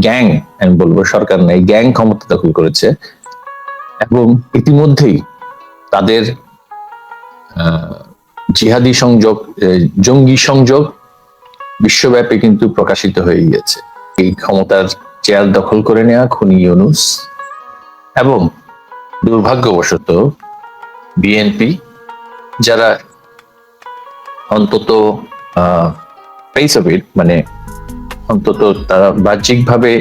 Gang, আমি বলবো সরকার না, এই গ্যাং ক্ষমতা দখল করেছে এবং ইতিমধ্যেই তাদের জিহাদি সংযোগ, জঙ্গি সংযোগ বিশ্বব্যাপী কিন্তু প্রকাশিত হয়ে গিয়েছে। এই ক্ষমতার চেয়ার দখল করে নেওয়া খুনি ইউনূস এবং দুর্ভাগ্যবশত বিএনপি, যারা অন্তত ফেস অফ ইট, মানে অন্তত তারা বাহ্যিকভাবে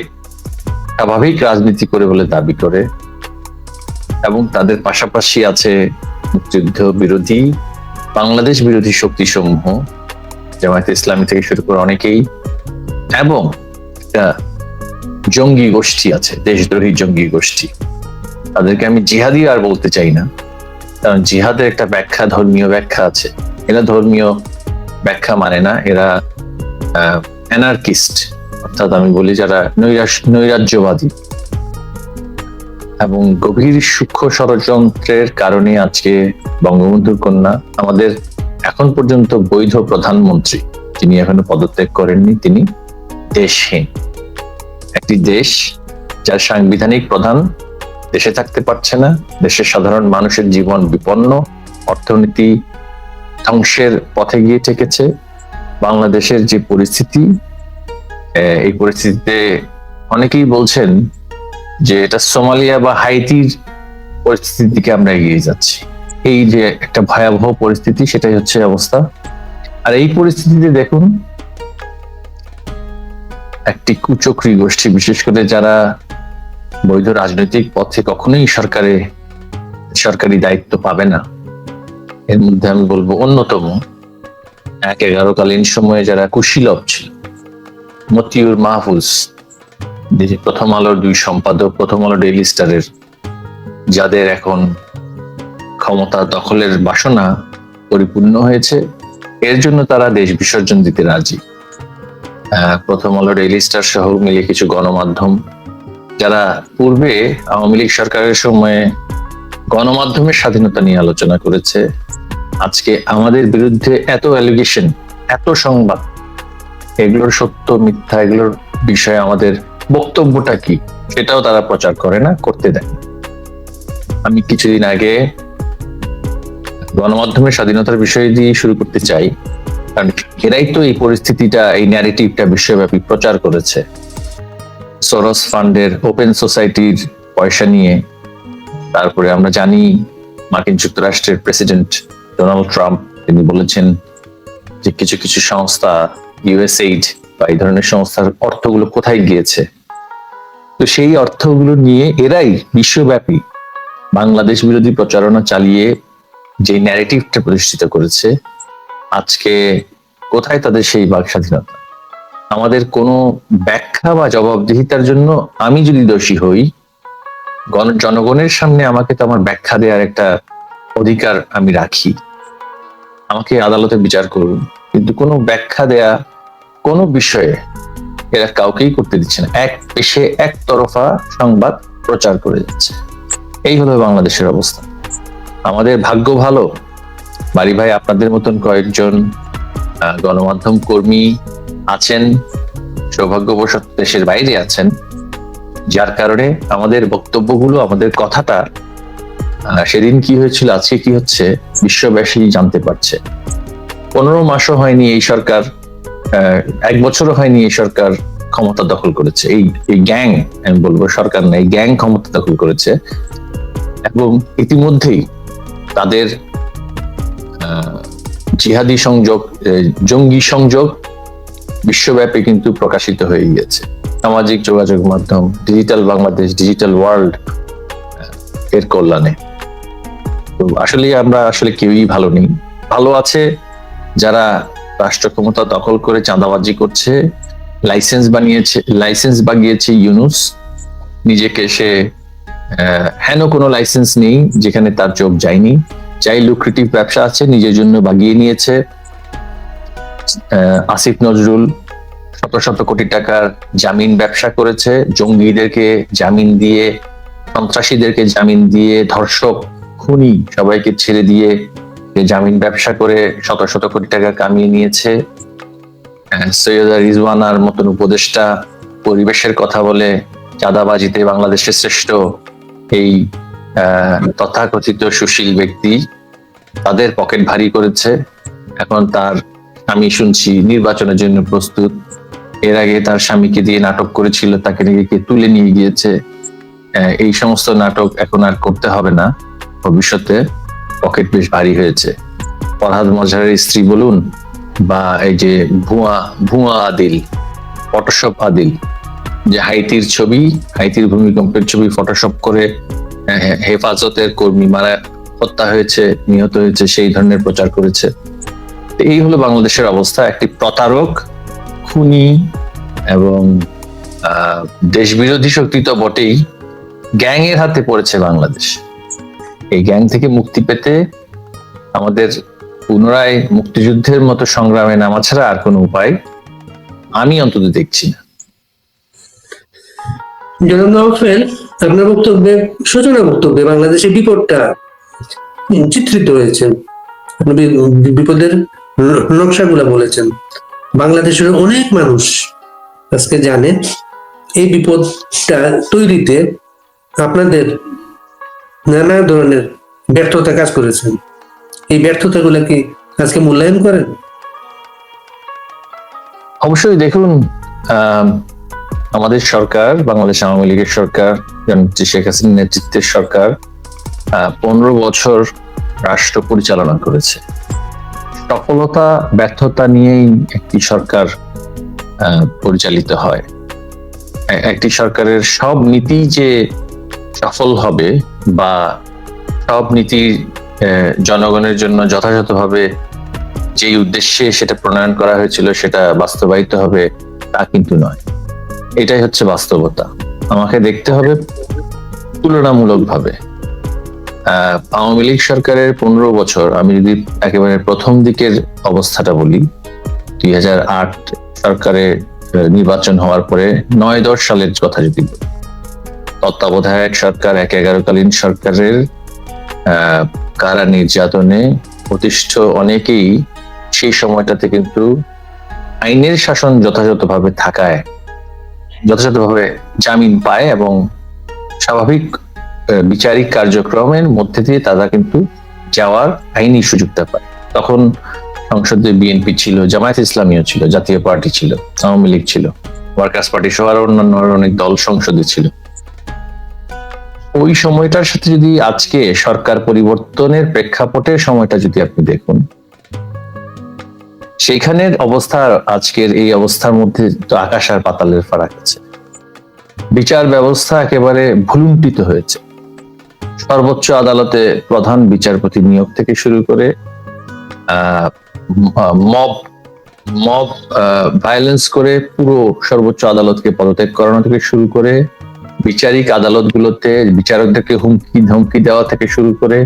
স্বাভাবিক রাজনীতি করে বলে দাবি করে, এবং তাদের পাশাপাশি আছে মুক্তিযুদ্ধ বিরোধী, বাংলাদেশ বিরোধী শক্তিসমূহ, জামায়াতে ইসলামী থেকে শুরু করে অনেকেই, এবং একটা জঙ্গি গোষ্ঠী আছে, দেশদ্রোহী জঙ্গি গোষ্ঠী। তাদেরকে আমি জিহাদি আর বলতে চাই না, কারণ জিহাদের একটা ব্যাখ্যা, ধর্মীয় ব্যাখ্যা আছে। এরা ধর্মীয় ব্যাখ্যা মানে না, এরা অ্যানার্কিস্ট, অর্থাৎ আমি বলি যারা নৈরাজ্যবাদী। এবং গভীর সূক্ষ্ম ষড়যন্ত্রের কারণে আজকে বঙ্গবন্ধুর কন্যা, আমাদের এখন পর্যন্ত বৈধ প্রধানমন্ত্রী, যিনি এখনো পদত্যাগ করেননি, তিনি দেশহীন। একটি দেশ যার সাংবিধানিক প্রধান দেশে থাকতে পারছে না, দেশের সাধারণ মানুষের জীবন বিপন্ন, অর্থনীতি ধ্বংসের পথে গিয়ে ঠেকেছে। বাংলাদেশের যে পরিস্থিতি, এই পরিস্থিতিতে অনেকেই বলছেন যে এটা সোমালিয়া বা হাইতির পরিস্থিতির দিকে আমরা এগিয়ে যাচ্ছি। এই যে একটা ভয়াবহ পরিস্থিতি, সেটাই হচ্ছে অবস্থা। আর এই পরিস্থিতিতে দেখুন, একটি কুচক্রী গোষ্ঠী, বিশেষ করে যারা বৈধ রাজনৈতিক পথে কখনোই সরকারি দায়িত্ব পাবে না, এর মধ্যে আমি বলবো অন্যতম 11 কালীন সময়ে যারা কুশীলব ছিল, মতিউর মাহফুজ, প্রথম আলোর 2 সম্পাদক, প্রথম আলো ডেইলি স্টারের, যাদের এখন ক্ষমতা দখলের বাসনা পরিপূর্ণ হয়েছে, এর জন্য তারা দেশ বিসর্জন দিতে রাজি। প্রথম আলো ডেইলি স্টার সহ মিলে কিছু গণমাধ্যম, যারা পূর্বে আওয়ামী লীগ সরকারের সময়ে গণমাধ্যমের স্বাধীনতা নিয়ে আলোচনা করেছে, আজকে আমাদের বিরুদ্ধে এত অ্যালিগেশন, এত সংবাদ, এগুলোর সত্য মিথ্যা, এগুলোর বিষয়ে আমাদের বক্তব্যটা কি, সেটাও তারা প্রচার করে না, করতে দেয় না। আমি কিছুদিন আগে গণমাধ্যমের স্বাধীনতার বিষয় দিয়ে শুরু করতে চাই, কারণ এরাই তো এই পরিস্থিতিটা, এই ন্যারেটিভটা বিশ্বব্যাপী প্রচার করেছে। সরস ফান্ডের, ওপেন সোসাইটির পয়সা নিয়ে, তারপরে আমরা জানি মার্কিন যুক্তরাষ্ট্রের প্রেসিডেন্ট ডোনাল্ড ট্রাম্প, তিনি বলেছেন যে কিছু কিছু সংস্থা, ইউএসএইড বা এই ধরনের সংস্থার অর্থগুলো কোথায় গিয়েছে। তো সেই অর্থগুলো নিয়ে এরাই বিশ্বব্যাপী বাংলাদেশ বিরোধী প্রচারণা চালিয়ে যে ন্যারেটিভটা প্রতিষ্ঠিত করেছে, আজকে কোথায় তাদের সেই বাক স্বাধীনতা? আমাদের কোনো ব্যাখ্যা বা জবাবদিহিতার জন্য আমি যদি দোষী হই, জনগণের সামনে আমাকে তো আমার ব্যাখ্যা দেওয়ার একটা অধিকার আমি রাখি, আমাকে আদালতে বিচার করুন, কিন্তু কোনো ব্যাখ্যা দেয়া কোনো বিষয়ে এরা কাউকেই করতে দিচ্ছে না। এক পেশে একতরফা সংবাদ প্রচার করে যাচ্ছে। এই হলো বাংলাদেশের অবস্থা। আমাদের ভাগ্য ভালো, বাড়ি ভাই আপনাদের মতন কয়েকজন গণমাধ্যম কর্মী আছেন, সৌভাগ্যবশত দেশের বাইরে আছেন, যার কারণে আমাদের বক্তব্যগুলো, আমাদের কথাটা সেদিন কি হয়েছিল, আজকে কি হচ্ছে, বিশ্ববাসী জানতে পারছে। 15 মাসও হয়নি এই সরকার, 1 বছরও হয়নি এই সরকার ক্ষমতা দখল করেছে। এই গ্যাং, আমি বলবো সরকার না, এই গ্যাং ক্ষমতা দখল করেছে এবং ইতিমধ্যেই তাদের জিহাদি সংযোগ, জঙ্গি সংযোগ বিশ্বব্যাপী কিন্তু প্রকাশিত হয়ে গিয়েছে। সামাজিক যোগাযোগ মাধ্যম, ডিজিটাল বাংলাদেশ, ডিজিটাল ওয়ার্ল্ড এর কল্যাণে। তো আমরা কেউই ভালো নেই। ভালো আছে যারা রাষ্ট্র ক্ষমতা দখল করে চাঁদাবাজি করছে, লাইসেন্স বাগিয়েছে ইউনূস, নিজেকে সে হেন কোনো লাইসেন্স নেই যেখানে তার চোখ যায়নি, যাই লুক্রেটিভ ব্যবসা আছে নিজের জন্য বাগিয়ে নিয়েছে। আসিফ নজরুল শত শত কোটি টাকার জামিন ব্যবসা করেছে, জঙ্গিদেরকে জামিন দিয়ে, সন্ত্রাসীদেরকে জামিন দিয়ে, ধর্ষক খুনি সবাইকে ছেড়ে দিয়ে জামিন ব্যবসা করে শত শত কোটি টাকা কামিয়ে নিয়েছে। সৈয়দা রিজওয়ানার মতন উপদেষ্টা পরিবেশের কথা বলে চাঁদাবাজিতে বাংলাদেশের শ্রেষ্ঠ এই তথাকথিত সুশীল ব্যক্তি তাদের পকেট ভারী করেছে। এখন তার আমি শুনছি নির্বাচনের জন্য প্রস্তুত। এর আগে তার স্বামীকে দিয়ে নাটক করেছিল, তাকে নিয়ে তুলে নিয়ে গিয়েছে। এই সমস্ত নাটক এখন আর করতে হবে না, ভবিষ্যতে পকেট বেশ ভারী হয়েছে। ফরহাদ মজহারের স্ত্রী বলুন বা এই যে ভুয়া আদিল, ফটোশপ আদিল, যে হাইতির ভূমিকম্পের ছবি ফটোশপ করে হেফাজতের কর্মী হত্যা হয়েছে, নিহত হয়েছে, সেই ধরনের প্রচার করেছে। এই হলো বাংলাদেশের অবস্থা। একটি প্রতারক, খুনি এবং দেশ বিরোধী শক্তি তো বটেই, গ্যাং এর হাতে পড়েছে বাংলাদেশ। এই গ্যাং থেকে মুক্তি পেতে আমাদের পুনরায় মুক্তিযুদ্ধের মতো সংগ্রামে নামা ছাড়া আর কোনো উপায় আমি অন্তত দেখছি না। জনাব নওফেল, আপনার বক্তব্যে, সূচনা বক্তব্যে বাংলাদেশের বিপদটা চিত্রিত হয়েছে। আপনি বিপদের নকশাগুলা বলেছেন। বাংলাদেশের অনেক মানুষ আজকে জানে এই বিপদটা তৈরিতে আপনাদের নানা ধরনের ব্যর্থতা কাজ করেছেন। এই ব্যর্থতাগুলা কি আজকে মূল্যায়ন করেন? অবশ্যই। দেখুন, আমাদের সরকার, বাংলাদেশ আওয়ামী লীগের সরকার, শেখ হাসিনার নেতৃত্বের সরকার 15 বছর রাষ্ট্র পরিচালনা করেছে। সফলতা ব্যর্থতা নিয়েই একটি সরকার পরিচালিত হয়। একটি সরকারের সব নীতি যে সফল হবে বা সব নীতি জনগণের জন্য যথাযথভাবে যেই উদ্দেশ্যে সেটা প্রণয়ন করা হয়েছিল সেটা বাস্তবায়িত হবে তা কিন্তু নয়। এটাই হচ্ছে বাস্তবতা। আমাকে দেখতে হবে তুলনামূলকভাবে। আওয়ামী লীগ সরকারের 15 বছর, আমি যদি একেবারে প্রথম দিকের অবস্থাটা বলি, 2008 সরকারের নির্বাচন হওয়ার পরে 9-10 সালের কথা যদি বলি, তত্ত্বাবধায়ক সরকার 1-11 সরকারের কারা নির্যাতনে অতিষ্ঠ অনেকেই সেই সময়টাতে কিন্তু আইনের শাসন যথাযথভাবে থাকায় যথাযথভাবে জামিন পায় এবং স্বাভাবিক বিচারিক কার্যক্রমের মধ্যে দিয়ে তারা কিন্তু যাওয়ার আইনি সুযোগটা পায়। তখন সংসদে বিএনপি ছিল, জামায়াত ইসলামীও ছিল, জাতীয় পার্টি ছিল, আওয়ামী লীগ ছিল, ওয়ার্কার্স পার্টি সহ আরো অন্যান্য অনেক দল সংসদে ছিল। ওই সময়টার সাথে যদি আজকে সরকার পরিবর্তনের প্রেক্ষাপটের সময়টা যদি আপনি দেখুন, সেইখানের অবস্থা আজকের এই অবস্থার মধ্যে তো আকাশ আর পাতালের ফারাক আছে। বিচার ব্যবস্থা একেবারে ভুলুণ্ঠিত হয়েছে। সর্বোচ্চ আদালতে প্রধান বিচারপতি নিয়োগ থেকে শুরু করে মব ভায়োলেন্স করে পুরো সর্বোচ্চ আদালতকে পদত্যাগ করানো থেকে শুরু করে, বিচারিক আদালতগুলোতে বিচারকদেরকে হুমকি ধমকি দেওয়া থেকে শুরু করে,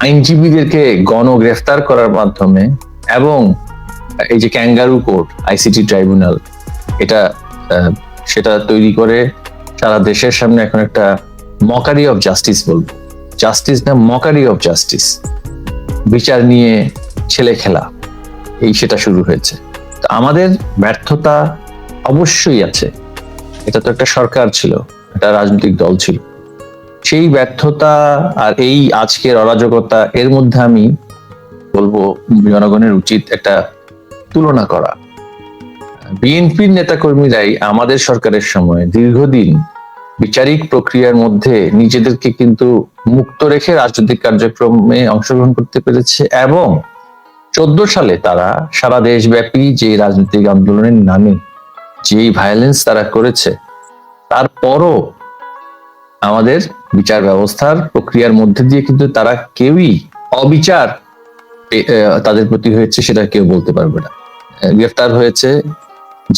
আইনজীবীদেরকে গণগ্রেফতার করার মাধ্যমে, এবং এই যে ক্যাঙ্গারু কোর্ট, আইসিটি ট্রাইব্যুনাল, সেটা তৈরি করে সারা দেশের সামনে এখন একটা মকারি অফ জাস্টিস, বলবো জাস্টিস না, মকারি অফ জাস্টিস, বিচার নিয়ে ছেলে খেলা, সেটা শুরু হয়েছে। তো আমাদের ব্যর্থতা অবশ্যই আছে। এটা তো একটা সরকার ছিল, একটা রাজনৈতিক দল ছিল। সেই ব্যর্থতা আর এই আজকের অরাজকতা, এর মধ্যে আমি বলবো জনগণের উচিত একটা তুলনা করা। বিএনপির নেতাকর্মীরাই আমাদের সরকারের সময় দীর্ঘদিন বিচারিক প্রক্রিয়ার মধ্যে নিজেদেরকে কিন্তু মুক্ত রেখে রাজনৈতিক কার্যক্রমে অংশগ্রহণ করতে পেরেছে, এবং 14 সালে তারা সারা দেশব্যাপী যে রাজনৈতিক আন্দোলনের নামে যেই ভায়োলেন্স তারা করেছে, তারপরও আমাদের বিচার ব্যবস্থার প্রক্রিয়ার মধ্যে দিয়ে কিন্তু তারা কেউই অবিচার তাদের প্রতি হয়েছে সেটা কেউ বলতে পারবে না। গ্রেফতার হয়েছে,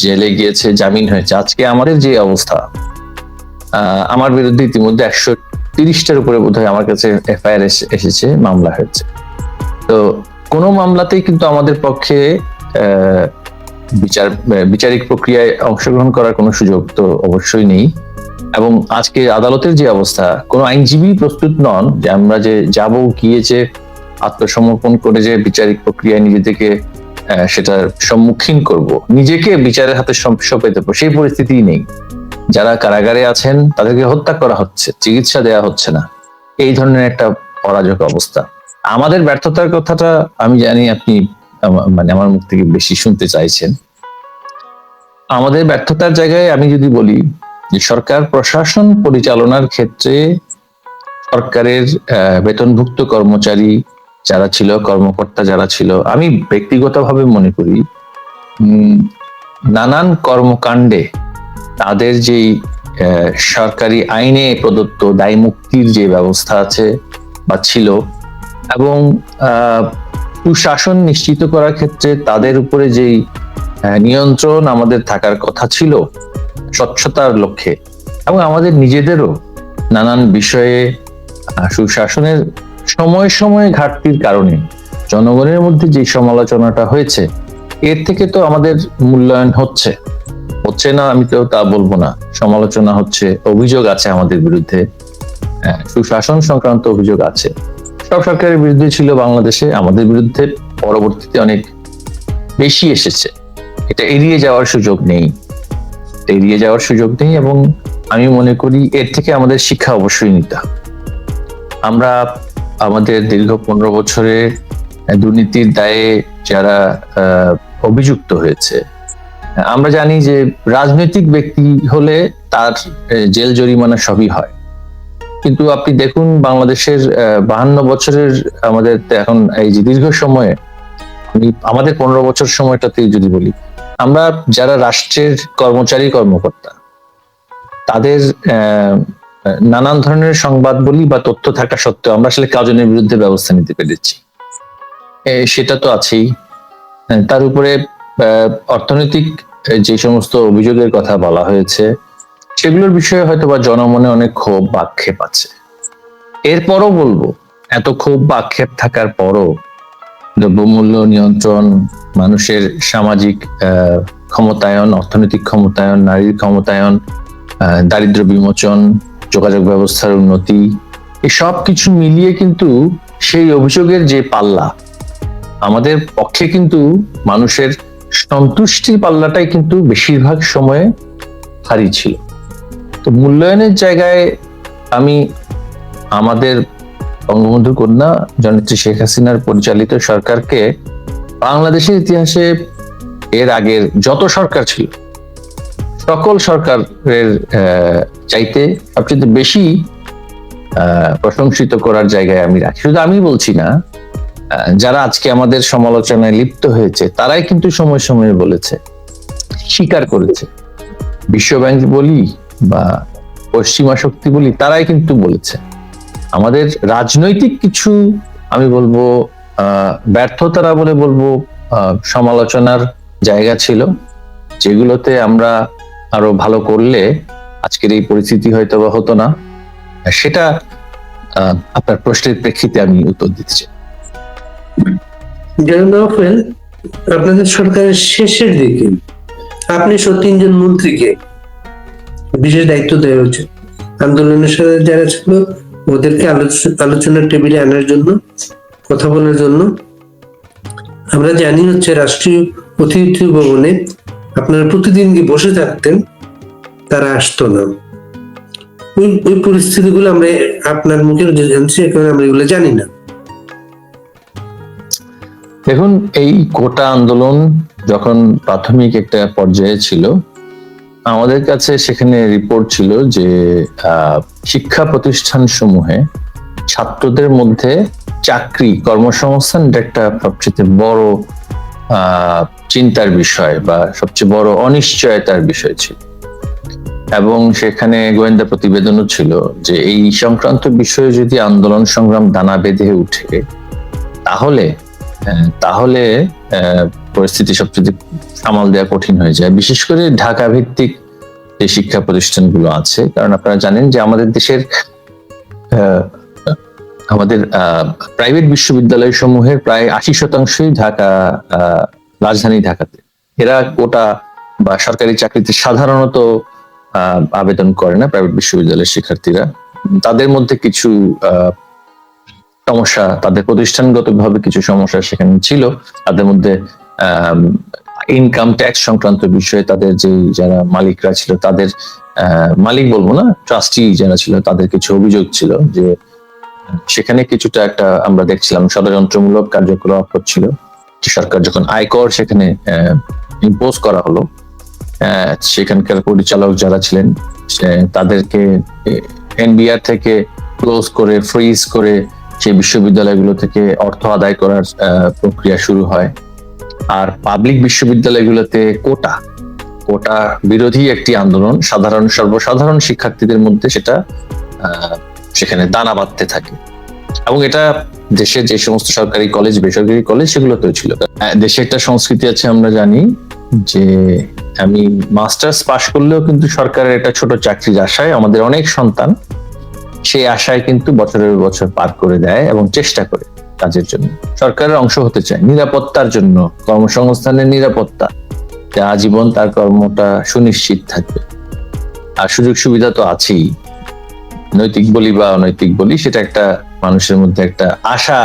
জেলে গিয়েছে, জামিন হয়েছে। আজকে আমাদের যে অবস্থা, আমার বিরুদ্ধে ইতিমধ্যে 130টার উপরে বোধহয় আমার কাছে এফআইআর এসেছে, মামলা হয়েছে। তো কোনো মামলাতেই কিন্তু আমাদের পক্ষে বিচারিক প্রক্রিয়ায় অংশগ্রহণ করার কোনো সুযোগ তো অবশ্যই নেই। এবং আজকে আদালতের যে অবস্থা, কোনো আইনজীবী প্রস্তুত নন যে আমরা যে যাব, গিয়ে যে আত্মসমর্পণ করে যে বিচারিক প্রক্রিয়ায় নিজেদেরকে সেটার সম্মুখীন করব, নিজেকে বিচারের হাতে সঁপে দেবো, সেই পরিস্থিতি নেই। যারা কারাগারে আছেন তাদেরকে হত্যা করা হচ্ছে, চিকিৎসা দেওয়া হচ্ছে না, এই ধরনের একটা অরাজক অবস্থা। আমাদের ব্যর্থতার কথাটা আমি জানি আপনি মানে আমার মুখ থেকে বেশি শুনতে চাইছেন। আমাদের ব্যর্থতার জায়গায় আমি যদি বলি যে সরকার প্রশাসন পরিচালনার ক্ষেত্রে সরকারের বেতনভুক্ত কর্মচারী যারা ছিল, কর্মকর্তা যারা ছিল, আমি ব্যক্তিগতভাবে মনে করি নানান কর্মকাণ্ডে তাদের যেই সরকারি আইনে প্রদত্ত দায় মুক্তির যে ব্যবস্থা আছে বা ছিল, এবং সুশাসন নিশ্চিত করার ক্ষেত্রে তাদের উপরে যেই নিয়ন্ত্রণ আমাদের থাকার কথা ছিল স্বচ্ছতার লক্ষ্যে, এবং আমাদের নিজেদেরও নানান বিষয়ে সুশাসনের সময় সময় ঘাটতির কারণে জনগণের মধ্যে যে সমালোচনাটা হয়েছে, এর থেকে তো আমাদের মূল্যায়ন হচ্ছে না, আমি তো তা বলবো না। সমালোচনা হচ্ছে, অভিযোগ আছে আমাদের বিরুদ্ধে, সুশাসন সংক্রান্ত অভিযোগ আছে। সব সরকারের বিরুদ্ধে ছিল বাংলাদেশে, আমাদের বিরুদ্ধে পরবর্তীতে অনেক বেশি এসেছে। এটা এড়িয়ে যাওয়ার সুযোগ নেই, এবং আমি মনে করি এর থেকে আমাদের শিক্ষা অবশ্যই নিতে হবে। আমরা আমাদের দীর্ঘ 15 বছরে দুর্নীতির দায়ে যারা অভিযুক্ত হয়েছে, আমরা জানি যে রাজনৈতিক ব্যক্তি হলে তার জেল জরিমানা সবই হয়, কিন্তু আপনি দেখুন বাংলাদেশের 52 বছরের আমাদের এখন এই যে দীর্ঘ সময়ে, আমাদের 15 বছর সময়টাতে যদি বলি, আমরা যারা রাষ্ট্রের কর্মচারী কর্মকর্তা, তাদের নানান ধরনের সংবাদ বলি বা তথ্য থাকা সত্ত্বেও আমরা আসলে কাজনের বিরুদ্ধে ব্যবস্থা নিতে পেরেছি, সেটা তো আছেই। তার উপরে অর্থনৈতিক যে সমস্ত অভিযোগের কথা বলা হয়েছে, সেগুলোর বিষয়ে হয়তো বা জনমনে অনেক ক্ষোভ বা আক্ষেপ আছে। এরপরও বলবো, এত ক্ষোভ বা আক্ষেপ থাকার পরও দ্রব্যমূল্য নিয়ন্ত্রণ, মানুষের সামাজিক ক্ষমতায়ন, অর্থনৈতিক ক্ষমতায়ন, নারীর ক্ষমতায়ন, দারিদ্র্য বিমোচন, যোগাযোগ ব্যবস্থার উন্নতি, এই সব কিছু মিলিয়ে কিন্তু সেই অভিযোগের যে পাল্লা, আমাদের পক্ষে কিন্তু মানুষের সন্তুষ্টির পাল্লাটাই কিন্তু বেশিরভাগ সময়ে ভারী ছিল। তো মূল্যায়নের জায়গায় আমি আমাদের বঙ্গবন্ধু কন্যা জননেত্রী শেখ হাসিনার পরিচালিত সরকারকে বাংলাদেশের ইতিহাসে এর আগের যত সরকার ছিল সকল সরকারের চাইতে সবচেয়ে বেশি প্রশংসিত করার জায়গায় আমি রাখি। শুধু আমি বলছি না, যারা আজকে আমাদের সমালোচনায় লিপ্ত হয়েছে তারাই কিন্তু সময় সময়ে বলেছে, স্বীকার করেছে। বিশ্বব্যাংক বলি বা পশ্চিমা শক্তি বলি, তারাই কিন্তু বলেছে। আমাদের রাজনৈতিক কিছু আমি বলবো ব্যর্থতারা বলে বলবো, সমালোচনার জায়গা ছিল, যেগুলোতে আমরা আরো ভালো করলে আজকের এই পরিস্থিতি হয়তো বা হতো না। সেটা আপনার প্রশ্নের প্রেক্ষিতে আমি উত্তর দিতে চাই। আপনাদের সরকারের শেষের দিকে আপনি ৩ জন মন্ত্রীকে বিশেষ দায়িত্ব দেওয়া হয়েছে, আন্দোলনের সাথে যারা ছিল ওদেরকে আলোচনার টেবিলে আনার জন্য, কথা বলার জন্য। আমরা জানি রাষ্ট্রীয় অতিথি ভবনে আপনারা প্রতিদিন কি বসে থাকতেন, তারা আসতো না। ওই পরিস্থিতিগুলো আমরা আপনার মুখে জানছি, এখন আমরা এগুলো জানি না। দেখুন, এই কোটা আন্দোলন যখন প্রাথমিক একটা পর্যায়ে ছিল, আমাদের কাছে সেখানে রিপোর্ট ছিল যে শিক্ষা প্রতিষ্ঠান সমূহে ছাত্রদের মধ্যে চাকরি কর্মসংস্থান একটা সবচেয়ে বড় চিন্তার বিষয় বা সবচেয়ে বড় অনিশ্চয়তার বিষয় ছিল, এবং সেখানে গোয়েন্দা প্রতিবেদনও ছিল যে এই সংক্রান্ত বিষয়ে যদি আন্দোলন সংগ্রাম দানা বেঁধে উঠে তাহলে পরিস্থিতি সবচেয়ে সামাল দেওয়া কঠিন হয়ে যায়, বিশেষ করে ঢাকা ভিত্তিক যে শিক্ষা প্রতিষ্ঠানগুলো আছে। কারণ আপনারা জানেন যে আমাদের দেশের প্রাইভেট বিশ্ববিদ্যালয় সমূহের প্রায় ৮০% ঢাকা, রাজধানী ঢাকাতে। এরা কোটা বা সরকারি চাকরিতে সাধারণত আবেদন করে না। প্রাইভেট বিশ্ববিদ্যালয়ের শিক্ষার্থীরা, তাদের মধ্যে কিছু সমস্যা, তাদের প্রতিষ্ঠানগতভাবে কিছু সমস্যা সেখানে ছিল। তাদের মধ্যে ইনকাম ট্যাক্স সংক্রান্ত বিষয়ে তাদের যে যারা মালিকরা ছিল তাদের মালিক বলবো না, ট্রাস্টি যারা ছিল তাদের কিছু অভিযোগ ছিল যে সেখানে কিছুটা একটা আমরা দেখছিলাম ষড়যন্ত্রমূলক কার্যকলাপ হচ্ছিল। সরকার যখন আয়কর সেখানে ইম্পোজ করা হলো, সেখানকার পরিচালক যারা ছিলেন তাদেরকে এনবিআর থেকে ক্লোজ করে ফ্রিজ করে সেই বিশ্ববিদ্যালয়গুলো থেকে অর্থ আদায় করার প্রক্রিয়া শুরু হয়। আর পাবলিক বিশ্ববিদ্যালয়গুলোতে কোটা বিরোধী একটি আন্দোলন সর্বসাধারণ শিক্ষার্থীদের মধ্যে সেটা সেখানে দানা বাঁধতে থাকে। এবং এটা দেশের যে সমস্ত সরকারি কলেজ বেসরকারি কলেজ সেগুলোতেও ছিল। দেশে একটা সংস্কৃতি আছে, আমরা জানি যে আমি মাস্টার্স পাশ করলেও কিন্তু সরকারের একটা ছোট চাকরির আশায় আমাদের অনেক সন্তান সেই আশায় কিন্তু বছরের বছর পার করে দেয় এবং চেষ্টা করে কাজের জন্য, সরকারের অংশ হতে চায়, নিরাপত্তার জন্য, কর্মসংস্থানের নিরাপত্তা, যে আজীবন তার কর্মটা সুনিশ্চিত থাকবে। আর সুযোগ সুবিধা তো আছেই, নৈতিক বলি বা অনৈতিক বলি, সেটা একটা মানুষের মধ্যে একটা আশা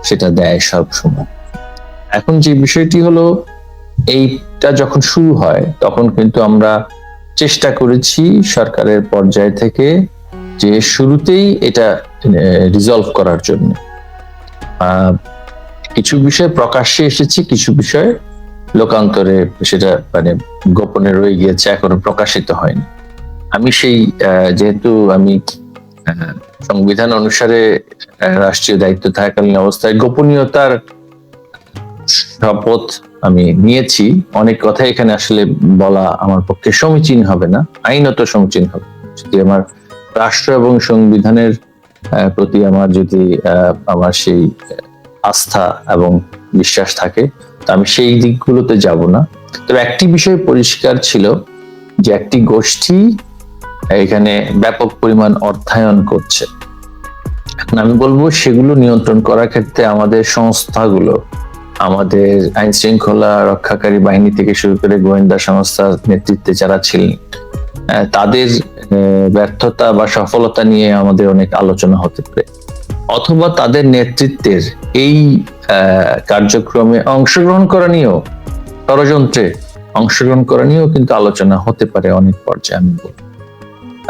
সেটা দেয় সব সময়। এখন যে বিষয়টি হলো, এইটা যখন শুরু হয় তখন কিন্তু আমরা চেষ্টা করেছি সরকারের পর্যায় থেকে যে শুরুতেই এটা রিজলভ করার জন্য। কিছু বিষয় প্রকাশ্যে এসেছে, কিছু বিষয় লোকান্তরে সেটা মানে গোপনে রয়ে গিয়েছে, এখনো প্রকাশিত হয়নি। আমি সেই যেহেতু আমি সংবিধান অনুসারে রাষ্ট্রীয় দায়িত্ব থাকাকালীন অবস্থায় গোপনীয়তার শপথ আমি নিয়েছি, অনেক কথা এখানে আসলে বলা আমার পক্ষে সমীচীন হবে না, আইনত সমীচীন হবে। যদি আমার রাষ্ট্র এবং সংবিধানের প্রতি আমার সেই আস্থা এবং বিশ্বাস থাকে, তো আমি সেই দিকগুলোতে যাব না। তবে একটি বিষয় পরিষ্কার ছিল যে একটি গোষ্ঠী এখানে ব্যাপক পরিমাণ অর্থায়ন করছে। এখন আমি বলবো সেগুলো নিয়ন্ত্রণ করার ক্ষেত্রে আমাদের সংস্থাগুলো, আমাদের আইন শৃঙ্খলা রক্ষাকারী বাহিনী থেকে শুরু করে গোয়েন্দা সংস্থার নেতৃত্বে যারা ছিলেন, তাদের ব্যর্থতা বা সফলতা নিয়ে আমাদের অনেক আলোচনা হতে পারে, অথবা তাদের নেতৃত্বের এই কার্যক্রমে অংশগ্রহণ করা নিয়েও, ষড়যন্ত্রে অংশগ্রহণ করা নিয়েও কিন্তু আলোচনা হতে পারে অনেক পর্যায়ে। আমি বলবো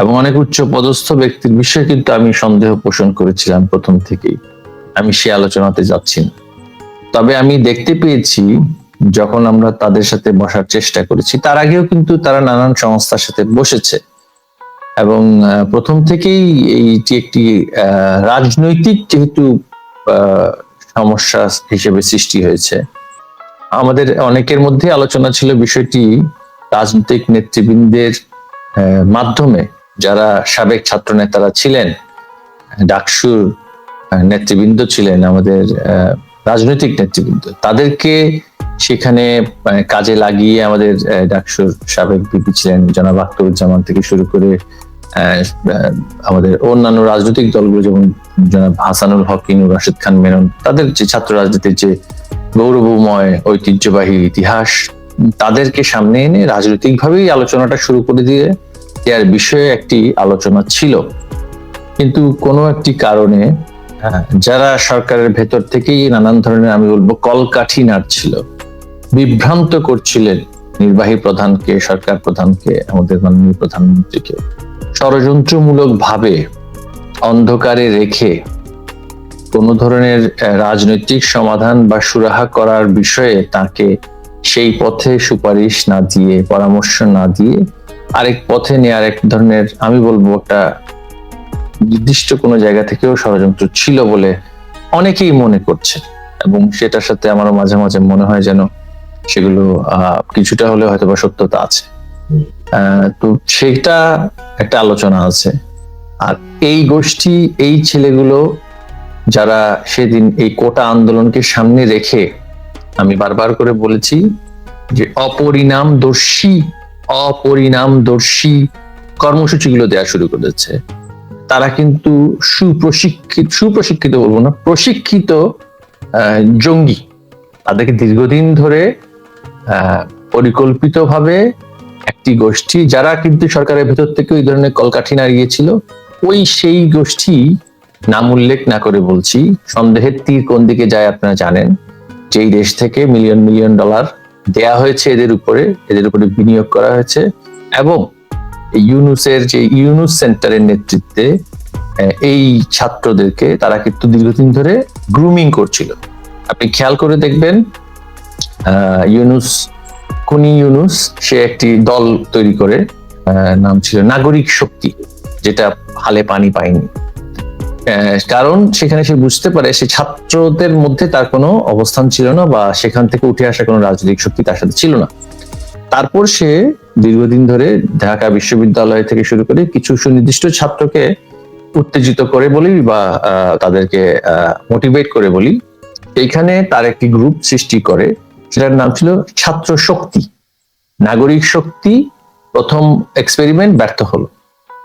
এবং অনেক উচ্চ পদস্থ ব্যক্তির বিষয়ে কিন্তু আমি সন্দেহ পোষণ করেছিলাম প্রথম থেকেই, আমি সে আলোচনাতে যাচ্ছি না। তবে আমি দেখতে পেয়েছি যখন আমরা তাদের সাথে বসার চেষ্টা করেছি, তার আগেও কিন্তু তারা নানান সংস্থার সাথে বসেছে এবং প্রথম থেকেই এইটি একটি রাজনৈতিক যেহেতু সমস্যা হিসেবে সৃষ্টি হয়েছে, আমাদের অনেকের মধ্যে আলোচনা ছিল বিষয়টি রাজনৈতিক নেতৃবৃন্দের মাধ্যমে, যারা সাবেক ছাত্র নেতারা ছিলেন, ডাকসুর নেতৃবৃন্দ ছিলেন, আমাদের রাজনৈতিক নেতৃবৃন্দ, তাদেরকে সেখানে কাজে লাগিয়ে আমাদের ডাকসুর সাবেক ভিপি ছিলেন জনাব আখতারুজ্জামান থেকে শুরু করে আমাদের অন্যান্য রাজনৈতিক দলগুলো যেমন জনাব হাসানুল হক, রাশেদ খান মেনন, তাদের যে ছাত্র রাজনীতির যে গৌরবময় ঐতিহ্যবাহী ইতিহাস, তাদেরকে সামনে এনে রাজনৈতিকভাবেই আলোচনাটা শুরু করে দিয়ে এর বিষয়ে একটি আলোচনা ছিল। কিন্তু কোনো একটি কারণে যারা সরকারের ভেতর থেকেই নানান ধরনের, আমি বলবো, কলকাঠি নাড়ছিল, বিভ্রান্ত করছিলেন নির্বাহী প্রধানকে, সরকার প্রধানকে, আমাদের মাননীয় প্রধানমন্ত্রীকে, ষড়যন্ত্রমূলক ভাবে অন্ধকারে রেখে কোন ধরনের রাজনৈতিক সমাধান বা সুরাহা করার বিষয়ে তাকে সেই পথে সুপারিশ না দিয়ে, পরামর্শ না দিয়ে আরেক পথে নিয়ে আরেক ধরনের, আমি বলবো একটা নির্দিষ্ট কোনো জায়গা থেকেও ষড়যন্ত্র ছিল বলে অনেকেই মনে করছে। এবং সেটার সাথে আমারও মাঝে মাঝে মনে হয় যেন সেগুলো কিছুটা হলে হয়তো বা সত্যতা আছে। তো সেটা একটা আলোচনা আছে। আর এই গোষ্ঠী, এই ছেলেগুলো যারা সেদিন এই কোটা আন্দোলনকে সামনে রেখে, আমি বারবার করে বলেছি যে অপরিণামদর্শী কর্মসূচিগুলো দেওয়া শুরু করেছে, তারা কিন্তু সুপ্রশিক্ষিত বলবো না, প্রশিক্ষিত জঙ্গি। তাদেরকে দীর্ঘদিন ধরে পরিকল্পিতভাবে একটি গোষ্ঠী, যারা কিন্তু সরকারের ভেতর থেকে ওই ধরনের কলকাঠি নাড়িয়েছিল, সেই গোষ্ঠী, নাম উল্লেখ না করে বলছি, সন্দেহের তীর কোন দিকে যায় আপনারা জানেন, যেই দেশ থেকে মিলিয়ন মিলিয়ন ডলার দেয়া হয়েছে এদের উপরে বিনিয়োগ করা হয়েছে, এবং ইউনুসের যে ইউনুস সেন্টারের নেতৃত্বে এই ছাত্রদেরকে তারা কিন্তু দীর্ঘদিন ধরে গ্রুমিং করছিল। আপনি খেয়াল করে দেখবেন ইউনুস সে একটি দল তৈরি করে, নাম ছিল নাগরিক শক্তি, যেটা হালে পানি পায়নি। কারণ সেখানে সে বুঝতে পারে সে ছাত্রদের মধ্যে তার কোনো অবস্থান ছিল না, বা সেখান থেকে উঠে আসা কোনো রাজনৈতিক শক্তি তার সাথে ছিল না। তারপর সে দীর্ঘদিন ধরে ঢাকা বিশ্ববিদ্যালয় থেকে শুরু করে কিছু সুনির্দিষ্ট ছাত্রকে উত্তেজিত করে বলি বা তাদেরকে মোটিভেট করে বলি, এইখানে তার একটি গ্রুপ সৃষ্টি করে, সেটার নাম ছিল ছাত্র শক্তি। নাগরিক শক্তি প্রথম এক্সপেরিমেন্ট ব্যর্থ হলো,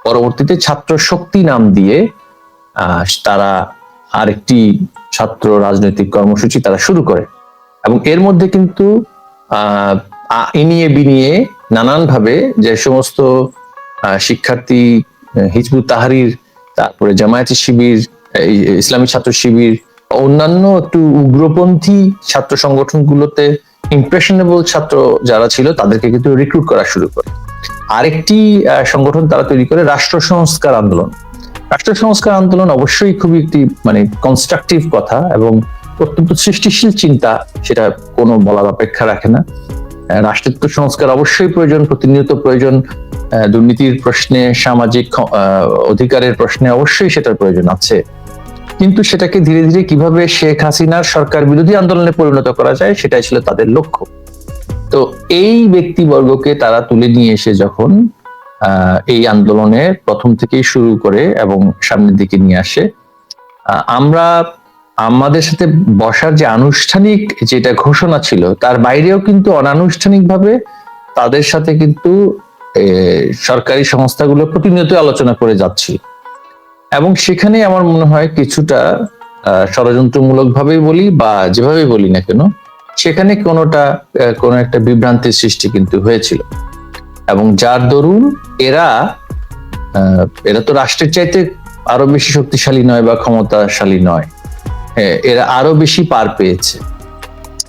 পরবর্তীতে ছাত্র শক্তি নাম দিয়ে তারা আরেকটি ছাত্র রাজনৈতিক কর্মসূচি তারা শুরু করে, এবং এর মধ্যে কিন্তু ইনিয়ে বিনিয়ে নানানভাবে যে সমস্ত শিক্ষার্থী হিজবুত তাহরির, তারপরে জামায়াতি শিবির, ইসলামী ছাত্র শিবির, অন্যান্য একটু উগ্রপন্থী ছাত্র সংগঠনগুলোতে ইমপ্রেশনেবল ছাত্র যারা ছিল তাদেরকে কিন্তু রিক্রুট করা শুরু করে। আরেকটি সংগঠন তারা তৈরি করে রাষ্ট্র সংস্কার আন্দোলন। রাষ্ট্র সংস্কার আন্দোলন অবশ্যই খুবই একটি মানে কনস্ট্রাকটিভ কথা এবং অত্যন্ত সৃষ্টিশীল চিন্তা, সেটা কোনো বলার অপেক্ষা রাখে না। রাষ্ট্রের তো সংস্কার অবশ্যই প্রয়োজন, প্রতিনিয়ত প্রয়োজন। দুর্নীতির প্রশ্নে, সামাজিক অধিকারের প্রশ্নে অবশ্যই সেটার প্রয়োজন আছে, কিন্তু সেটাকে ধীরে ধীরে কিভাবে শেখ হাসিনার সরকার বিরোধী আন্দোলনে পরিণত করা যায় সেটাই ছিল তাদের লক্ষ্য। তো এই ব্যক্তিবর্গকে তারা তুলে নিয়ে এসে যখন এই আন্দোলনে প্রথম থেকেই শুরু করে এবং সামনের দিকে নিয়ে আসে, আমরা আমাদের সাথে বসার যে আনুষ্ঠানিক যেটা ঘোষণা ছিল তার বাইরেও কিন্তু অনানুষ্ঠানিকভাবে তাদের সাথে কিন্তু সরকারি সংস্থাগুলো প্রতিনিয়ত আলোচনা করে যাচ্ছিল, এবং সেখানে আমার মনে হয় কিছুটা ষড়যন্ত্রমূলক ভাবেই বলি বা যেভাবে বলি না কেন, সেখানে কোনো একটা বিভ্রান্তির সৃষ্টি কিন্তু হয়েছিল, এবং যার দরুন এরা তো রাষ্ট্রের চাইতে আরো বেশি শক্তিশালী নয় বা ক্ষমতাশালী নয়, এরা আরো বেশি পার পেয়েছে।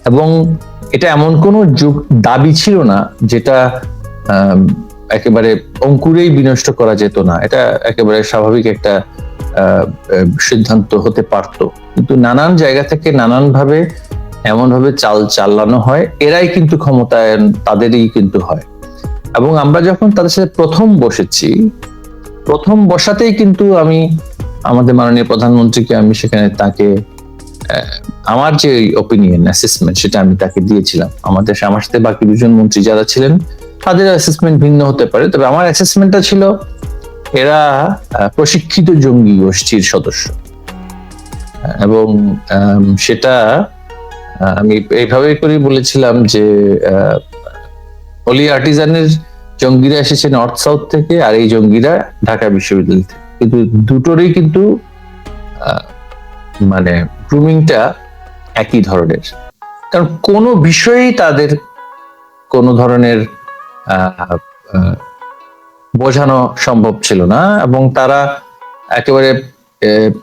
এবং এটা এমন কোনো দাবি ছিল না যেটা একেবারে অঙ্কুরেই বিনষ্ট করা যেত না, এটা একেবারে স্বাভাবিক একটা সিদ্ধান্ত হতে পারত, কিন্তু নানান জায়গা থেকে নানান ভাবে এমন ভাবে চালানো হয়, এরাই কিন্তু ক্ষমতায়ন তাদেরই কিন্তু হয়। এবং আমরা যখন তাদের সাথে প্রথম বসাতেই কিন্তু আমি আমাদের মাননীয় প্রধানমন্ত্রীকে আমি সেখানে তাকে আমার যে ওপিনিয়ন অ্যাসেসমেন্ট সেটা আমি তাকে দিয়েছিলাম। আমার সাথে বাকি দুজন মন্ত্রী যারা ছিলেন তাদের অ্যাসেসমেন্ট ভিন্ন হতে পারে, তবে আমার অ্যাসেসমেন্টটা ছিল এরা প্রশিক্ষিত জঙ্গি গোষ্ঠীর সদস্য, এবং সেটা আমি এইভাবে করে বলেছিলাম যে অলি আর্টিজানের জঙ্গিরা এসেছে নর্থ সাউথ থেকে, আর এই জঙ্গিরা ঢাকা বিশ্ববিদ্যালয় থেকে, কিন্তু দুটোরই কিন্তু মানে গ্রুমিংটা একই ধরনের, কারণ কোনো বিষয়েই তাদের কোনো ধরনের বোঝানো সম্ভব ছিল না, এবং তারা একেবারে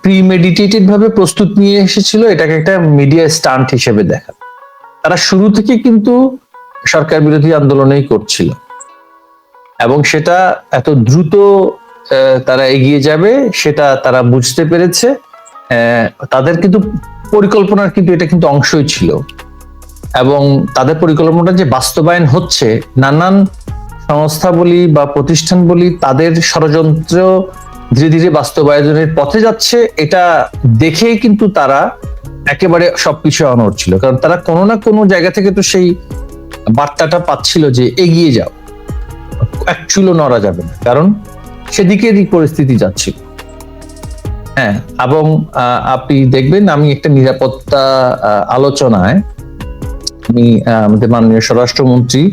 প্রিমেডিটেটেড ভাবে প্রস্তুত নিয়ে এসেছিল এটাকে একটা মিডিয়া স্টান্ট হিসেবে দেখা। তারা শুরু থেকে কিন্তু সরকার বিরোধী আন্দোলনেই করছিল, এবং সেটা এত দ্রুত তারা এগিয়ে যাবে সেটা তারা বুঝতে পেরেছে। তাদের কিন্তু পরিকল্পনার কিন্তু এটা কিন্তু অংশই ছিল, এবং তাদের পরিকল্পনাটা যে বাস্তবায়ন হচ্ছে, নানান সংস্থা বলি বা প্রতিষ্ঠান বলি তাদের ষড়যন্ত্র ধীরে ধীরে বাস্তবায়নের পথে যাচ্ছে, এটা দেখেই কিন্তু তারা একেবারে সবকিছু অনড় ছিল, কারণ তারা কোনো না কোনো জায়গা থেকে তো সেই বার্তাটা পাচ্ছিল যে এগিয়ে যাও, অ্যাকচুয়ালি নড়া যাবে না, কারণ সেদিকে পরিস্থিতি যাচ্ছিল। হ্যাঁ, এবং আপনি দেখবেন আমি একটা নিরাপত্তা আলোচনায় আমি আমাদের মাননীয় স্বরাষ্ট্রমন্ত্রী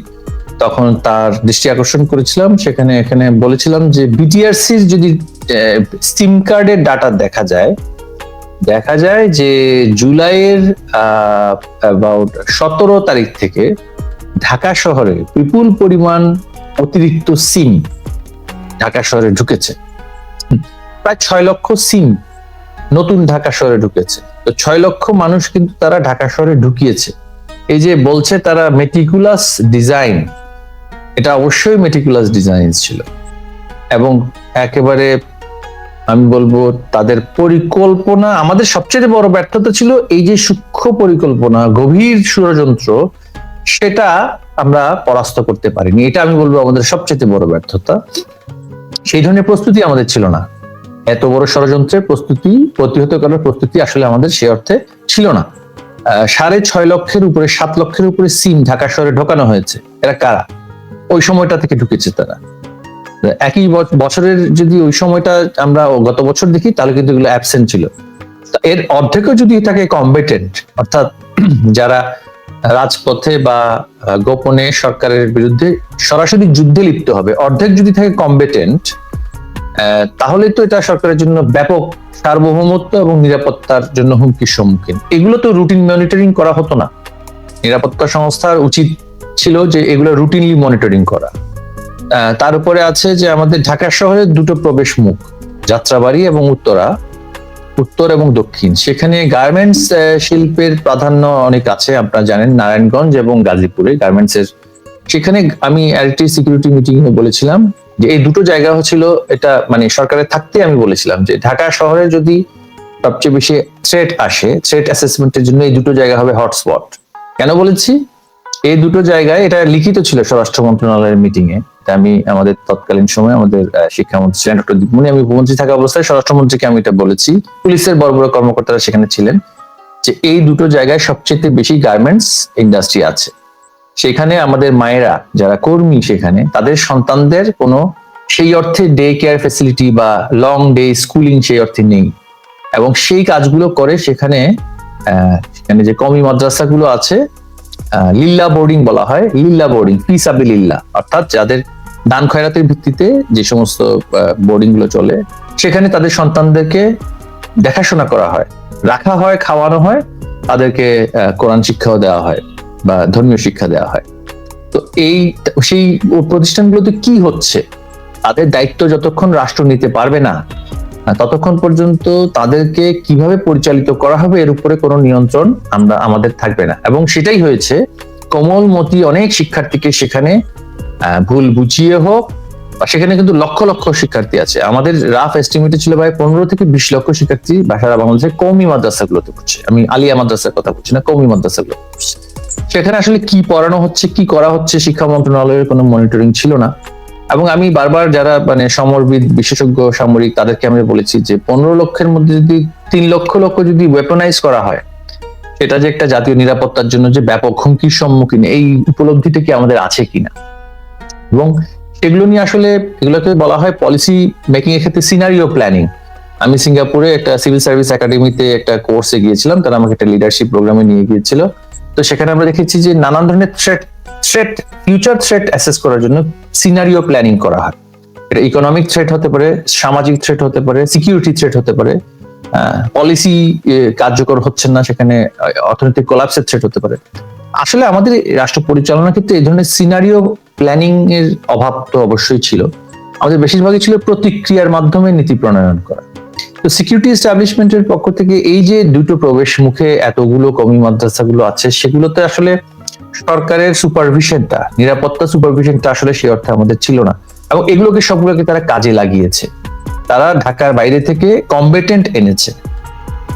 তখন তার দৃষ্টি আকর্ষণ করেছিলাম, এখানে বলেছিলাম যে বিটিআরসির যদি সিম কার্ডের ডাটা দেখা যায় যে জুলাইয়ের অ্যাবাউট 17 তারিখ থেকে ঢাকা শহরে বিপুল পরিমাণ অতিরিক্ত সিম ঢাকা শহরে ঢুকেছে, প্রায় 6 লক্ষ সিম নতুন ঢাকা শহরে ঢুকেছে। তো 6 লক্ষ মানুষ কিন্তু তারা ঢাকা শহরে ঢুকিয়েছে। এই যে বলছে তারা মেটিকুলাস ডিজাইন, এটা অবশ্যই মেটিকুলাস ডিজাইন ছিল, এবং একেবারে আমি বলবো তাদের পরিকল্পনা, আমাদের সবচেয়ে বড় ব্যর্থতা ছিল এই যে সূক্ষ্ম পরিকল্পনা, গভীর ষড়যন্ত্র, সেটা আমরা পরাস্ত করতে পারিনি। এটা আমি বলবো আমাদের সবচেয়ে বড় ব্যর্থতা। সেই ধরনের প্রস্তুতি আমাদের ছিল না, এত বড় ষড়যন্ত্রের প্রস্তুতি, প্রতিহত করার প্রস্তুতি আসলে আমাদের সে অর্থে ছিল না। 6.5 লক্ষের উপরে, 7 লক্ষের উপরে সিম ঢাকা শহরে ঢোকানো হয়েছে। এরা কারা? ওই সময়টা থেকে ঢুকেছে তারা। একই বছরের যদি ওই সময়টা আমরা গত বছর দেখি তাহলে কিন্তু এগুলো অ্যাবসেন্ট ছিল। এর অর্ধেকও যদি থাকে কম্বেটেন্ট, অর্থাৎ যারা রাজপথে বা গোপনে সরকারের বিরুদ্ধে সরাসরি যুদ্ধে লিপ্ত হবে, অর্ধেক যদি থাকে কম্বেটেন্ট, তাহলে তো এটা সরকারের জন্য ব্যাপক সার্বভৌমত্ব এবং নিরাপত্তার জন্য হুমকির সম্মুখীন। এগুলো তো রুটিন মনিটরিং করা হতো না। নিরাপত্তা সংস্থার উচিত ছিল যে এগুলো রুটিনলি মনিটরিং করা। তার উপরে আছে যে আমাদের ঢাকা শহরের দুটো প্রবেশ মুখ, যাত্রাবাড়ি এবং উত্তরা, উত্তর এবং দক্ষিণ। সেখানে গার্মেন্টস শিল্পের প্রাধান্য অনেক আছে, আপনারা জানেন, নারায়ণগঞ্জ এবং গাজীপুরে গার্মেন্টস এর। সেখানে আমি আরেকটি সিকিউরিটি মিটিং এ বলেছিলাম যে এই দুটো জায়গা হচ্ছিল, এটা মানে সরকারের থাকতে আমি বলেছিলাম যে ঢাকা শহরে যদি সবচেয়ে বেশি থ্রেট আসে, থ্রেট অ্যাসেসমেন্টের জন্য এই দুটো জায়গা হবে হটস্পট। কেন বলেছি? এই দুটো জায়গায়, এটা লিখিত ছিল স্বরাষ্ট্র মন্ত্রণালয়ের মিটিং এ, আমি আমাদের তৎকালীন সময় আমাদের শিক্ষামন্ত্রী ছিলেন ডক্টর দীপমণি, আমি উপমন্ত্রী থাকা অবস্থায় স্বরাষ্ট্রমন্ত্রীকে আমি এটা বলেছি, পুলিশের বড় বড় কর্মকর্তারা সেখানে ছিলেন, যে এই দুটো জায়গায় সবচেয়ে বেশি গার্মেন্টস ইন্ডাস্ট্রি আছে। সেখানে আমাদের মায়েরা যারা কর্মী, সেখানে তাদের সন্তানদের কোনো সেই অর্থে ডে কেয়ার ফ্যাসিলিটি বা লং ডে স্কুলিং সেই অর্থে নেই, এবং সেই কাজগুলো করে সেখানে যে কওমি মাদ্রাসাগুলো আছে, লিল্লা বোর্ডিং বলা হয়, লিল্লা বোর্ডিং, ফিসাবি লিল্লা, অর্থাৎ যাদের দান খয়রাতের ভিত্তিতে যে সমস্ত বোর্ডিং গুলো চলে, সেখানে তাদের সন্তানদেরকে দেখাশোনা করা হয়, রাখা হয়, খাওয়ানো হয়, তাদেরকে কোরআন শিক্ষাও দেওয়া হয় বা ধর্মীয় শিক্ষা দেওয়া হয়। তো সেই প্রতিষ্ঠানগুলোতে কি হচ্ছে, তাদের দায়িত্ব যতক্ষণ রাষ্ট্র নিতে পারবে না, ততক্ষণ পর্যন্ত তাদেরকে কিভাবে পরিচালিত করা হবে এর উপরে কোনো নিয়ন্ত্রণ আমাদের থাকবে না। এবং সেটাই হয়েছে। কোমলমতি অনেক শিক্ষার্থীকে সেখানে ভুল বুঝিয়ে হোক, বা সেখানে কিন্তু লক্ষ লক্ষ শিক্ষার্থী আছে। আমাদের রাফ এস্টিমেটে ছিল ভাই 15 থেকে 20 লক্ষ শিক্ষার্থী সারা বাংলাদেশের কওমি মাদ্রাসাগুলোতে পড়ছে। আমি আলিয়া মাদ্রাসার কথা বলছি না, কওমি মাদ্রাসাগুলো পড়ছে। সেখানে আসলে কি পড়ানো হচ্ছে, কি করা হচ্ছে, শিক্ষা মন্ত্রণালয়ের কোনো মনিটরিং ছিল না। এবং আমি বারবার যারা মানে সমরবিদ, বিশেষজ্ঞ সামরিক, তাদেরকে আমি বলেছি যে 15 লক্ষের মধ্যে যদি 3 লক্ষ যদি ওয়েপনাইজ করা হয়, সেটা যে একটা জাতীয় নিরাপত্তার জন্য যে ব্যাপক হুমকির সম্মুখীন, এই উপলব্ধিটা কি আমাদের আছে কিনা। এবং সেগুলো নিয়ে আসলে এগুলোকে বলা হয় পলিসি মেকিং এর ক্ষেত্রে সিনারিও প্ল্যানিং। আমি সিঙ্গাপুরে একটা সিভিল সার্ভিস একাডেমিতে একটা কোর্সে গিয়েছিলাম, তারা আমাকে একটা লিডারশিপ প্রোগ্রামে নিয়ে গিয়েছিল। তো সেখানে আমরা দেখেছি যে নানান ধরনের ফিউচার থ্রেট অ্যাসেস করার জন্য সিনারিও প্ল্যানিং করা হয়। এটা ইকোনমিক থ্রেট হতে পারে, সামাজিক থ্রেট হতে পারে, সিকিউরিটি থ্রেট হতে পারে, পলিসি কার্যকর হচ্ছে না, সেখানে অর্থনৈতিক কোলাপসের থ্রেট হতে পারে। আসলে আমাদের রাষ্ট্র পরিচালনার ক্ষেত্রে এই ধরনের সিনারিও প্ল্যানিং এর অভাব তো অবশ্যই ছিল। আমাদের বেশিরভাগই ছিল প্রতিক্রিয়ার মাধ্যমে নীতি প্রণয়ন করা। তো সিকিউরিটি এস্টাবলিশমেন্টের পক্ষ থেকে এই যে দুটো প্রবেশ মুখে এতগুলো কওমি মাদ্রাসাগুলো আছে, সেগুলোতে আসলে সরকারের সুপারভিশনটা, নিরাপত্তা সুপারভিশনটা আসলে সেই অর্থে আমাদের ছিল না। এবং এগুলোকে সবগুলোকে তারা কাজে লাগিয়েছে, তারা ঢাকার বাইরে থেকে কম্বেটেন্ট এনেছে।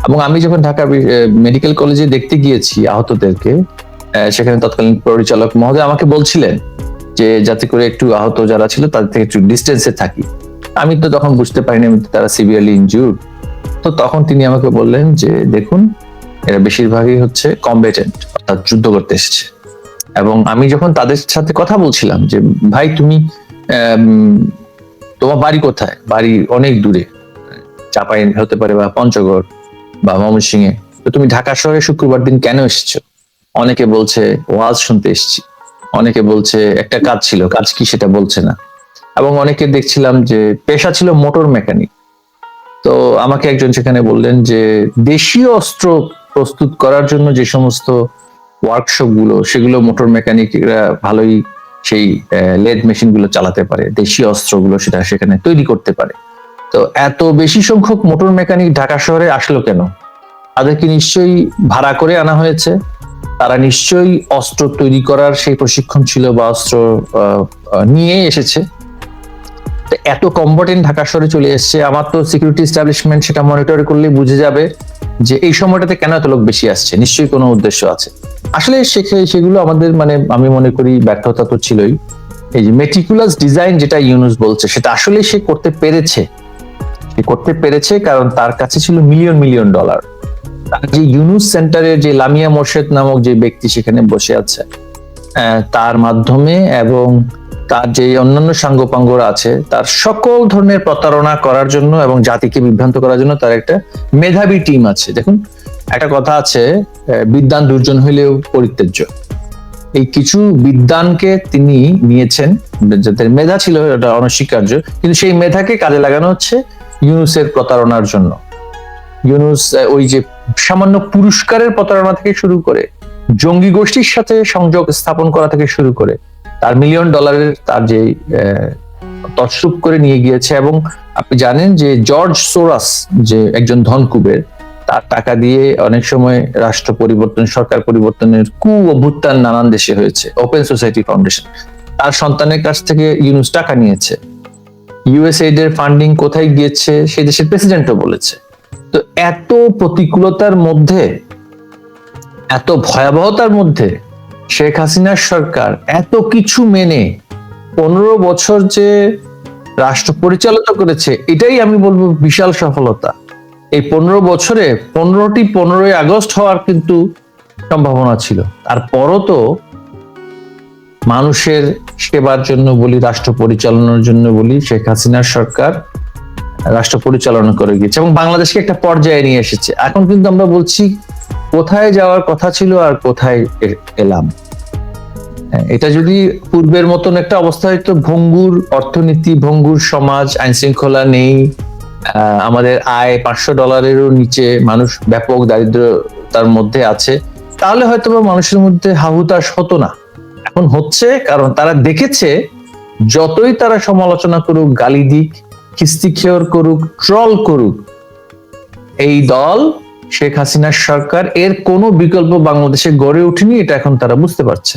এবং আমি যখন ঢাকা মেডিকেল কলেজে দেখতে গিয়েছি আহতদেরকে, সেখানে তৎকালীন পরিচালক মহোদয় আমাকে বলছিলেন যে যাতে করে একটু আহত যারা ছিল তাদের থেকে একটু ডিস্টেন্সে থাকি। আমি তো তখন বুঝতে পারিনি তারা সিভিয়ারলি ইনজুর্ড। তো তখন তিনি আমাকে বললেন যে দেখুন, এরা বেশিরভাগই হচ্ছে কম্বেটেন্ট, অর্থাৎ যুদ্ধ করতে এসেছে। এবং আমি যখন তাদের সাথে কথা বলছিলাম যে ভাই তুমি তোমার বাড়ি কোথায়, বাড়ি অনেক দূরে, চাপাই হতে পারে বা পঞ্চগড় বা ময়মনসিংহে, তো তুমি ঢাকা শহরে শুক্রবার দিন কেন এসেছো? অনেকে বলছে ওয়াজ শুনতে এসেছি, অনেকে বলছে একটা কাজ ছিল, কাজ কি সেটা বলছে না, এবং অনেকে দেখছিলাম যে পেশা ছিল মোটর মেকানিক। তো আমাকে একজন সেখানে বললেন যে দেশীয় অস্ত্র প্রস্তুত করার জন্য যে সমস্ত ওয়ার্কশপ গুলো, সেগুলো মোটর মেকানিকরা ভালোই সেই লেদ মেশিন গুলো চালাতে পারে, দেশীয় অস্ত্রগুলো সেটা সেখানে তৈরি করতে পারে। তো এত বেশি সংখ্যক মোটর মেকানিক ঢাকা শহরে আসলো কেন? তাদেরকে নিশ্চয়ই ভাড়া করে আনা হয়েছে, তারা নিশ্চয়ই অস্ত্র তৈরি করার সেই প্রশিক্ষণ ছিল বা অস্ত্র নিয়ে এসেছে। এত কম্বাটেন্ট ঢাকা শহরে চলে এসছে, আমার তো সিকিউরিটি এস্টাবলিশমেন্ট সেটা মনিটর করলে বুঝে যাবে যে এই সময়টাতে কেন এত লোক বেশি আসছে, নিশ্চয়ই কোনো উদ্দেশ্য আছে। আসলে সেগুলো আমাদের মানে আমি মনে করি ব্যর্থতা তো ছিলই। এই যে মেটিকুলাস ডিজাইন যেটা ইউনুস বলছে, সেটা আসলে সে করতে পেরেছে কারণ তার কাছে ছিল মিলিয়ন মিলিয়ন ডলার। তার যে ইউনুস সেন্টারের যে লামিয়া মোর্শেদ নামক যে ব্যক্তি সেখানে বসে আছে, তার মাধ্যমে এবং তার যে অন্যান্য সাঙ্গপাঙ্গরা আছে, তার সকল ধরনের প্রতারণা করার জন্য এবং জাতিকে বিভ্রান্ত করার জন্য তার একটা মেধাবী টিম আছে। দেখুন, একটা কথা আছে, বিদ্বান দুর্জন হইলেও পরিত্যাজ্য। এই কিছু বিদ্বানকে তিনি নিয়েছেন, যাদের মেধা ছিল এটা অনস্বীকার্য, কিন্তু সেই মেধাকে কাজে লাগানো হচ্ছে ইউনুসের প্রতারণার জন্য। ইউনুস ওই যে সামান্য পুরস্কারের প্রতারণা থেকে শুরু করে, জঙ্গি গোষ্ঠীর সাথে সংযোগ স্থাপন করা থেকে শুরু করে, তার মিলিয়ন ডলারের তার যে তছরূপ করে নিয়ে গিয়েছে। এবং আপনি জানেন যে জর্জ সোরাস যে একজন ধনকুবের, তার টাকা দিয়ে অনেক সময় রাষ্ট্র পরিবর্তন, সরকার পরিবর্তনের অভ্যুত্থান নানান দেশে হয়েছে। ওপেন সোসাইটি ফাউন্ডেশন তার সন্তানের কাছ থেকে ইউনুস টাকা নিয়েছে। ইউএসএইড এর ফান্ডিং কোথায় গিয়েছে সেই দেশের প্রেসিডেন্টও বলেছে। তো এত প্রতিকূলতার মধ্যে, এত ভয়াবহতার মধ্যে শেখ হাসিনার সরকার এত কিছু মেনে 15 বছর যে রাষ্ট্র পরিচালিত করেছে, এটাই আমি বলবো বিশাল সফলতা। এই 15 বছরে 15টি 15ই আগস্ট হওয়ার কিন্তু সম্ভাবনা ছিল। তারপরও তো মানুষের সেবার জন্য বলি, রাষ্ট্র পরিচালনার জন্য বলি, শেখ হাসিনার সরকার রাষ্ট্র পরিচালনা করে গিয়েছে এবং বাংলাদেশকে একটা পর্যায়ে নিয়ে এসেছে। এখন কিন্তু আমরা বলছি কোথায় যাওয়ার কথা ছিল আর কোথায় এলাম। এটা যদি পূর্বের মতন একটা অবস্থা হয়তো, ভঙ্গুর অর্থনীতি, ভঙ্গুর সমাজ, আইন শৃঙ্খলা নেই, আমাদের আয় $500-এরও নিচে, মানুষ ব্যাপক দারিদ্রতার মধ্যে আছে, তাহলে হয়তো মানুষের মধ্যে হাহুতাশ হতো না। এখন হচ্ছে, কারণ তারা দেখেছে যতই তারা সমালোচনা করুক, গালি দিক, খিস্তিখেয়র করুক, ট্রল করুক, এই দল শেখ হাসিনার সরকার এর কোনো বিকল্প বাংলাদেশে গড়ে ওঠেনি, এটা এখন তারা বুঝতে পারছে।